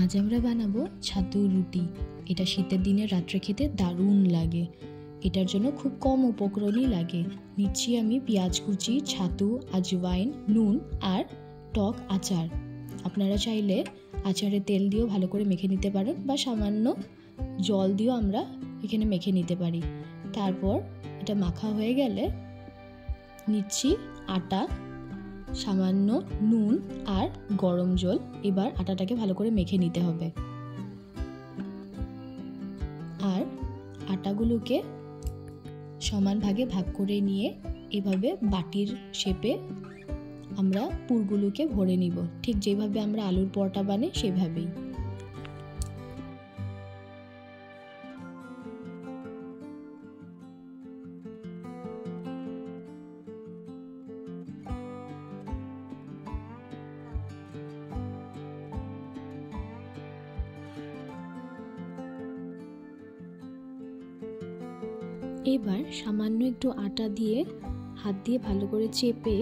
আজ আমরা বানাবো ছাতু রুটি। এটা শীতের দিনে রাত্রে খেতে দারুণ লাগে। এটার জন্য খুব কম উপকরণই লাগে। নিচ্ছি আমি পেঁয়াজ কুচি, ছাতু, আজওয়াইন, নুন আর টক আচার। আপনারা চাইলে আচারে তেল দিয়েও ভালো করে মেখে নিতে পারেন বা সামান্য জল দিয়েও আমরা এখানে মেখে নিতে পারি। তারপর এটা মাখা হয়ে গেলে নিচ্ছি আটা, সামান্য নুন আর গরম জল। এবার আটাটাকে ভালো করে মেখে নিতে হবে। আর আটাগুলোকে সমান ভাগে ভাগ করে নিয়ে এভাবে বাটির শেপে আমরা পুরগুলোকে ভরে নিব, ঠিক যেভাবে আমরা আলুর পরোটা বানাই সেভাবেই। এবার সামান্য একটু আটা দিয়ে হাত দিয়ে ভালো করে চেপে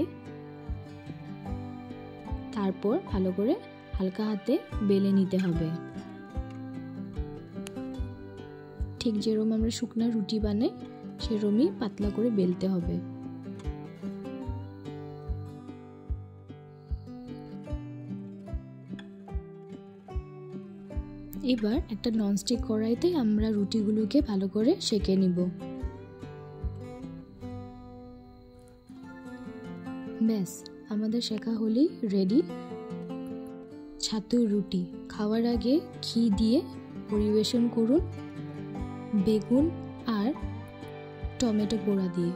তারপর ভালো করে হালকা হাতে বেলে নিতে হবে, ঠিক যেরকম আমরা শুকনা রুটি বানাই সেরকমই পাতলা করে বেলতে হবে। এবার একটা ননস্টিক কড়াইতে আমরা রুটিগুলোকে ভালো করে সেঁকে নিব। ব্যাস, আমাদের শেখা হলেই রেডি ছাতুর রুটি। খাওয়ার আগে ঘি দিয়ে পরিবেশন করুন বেগুন আর টমেটো পোড়া দিয়ে।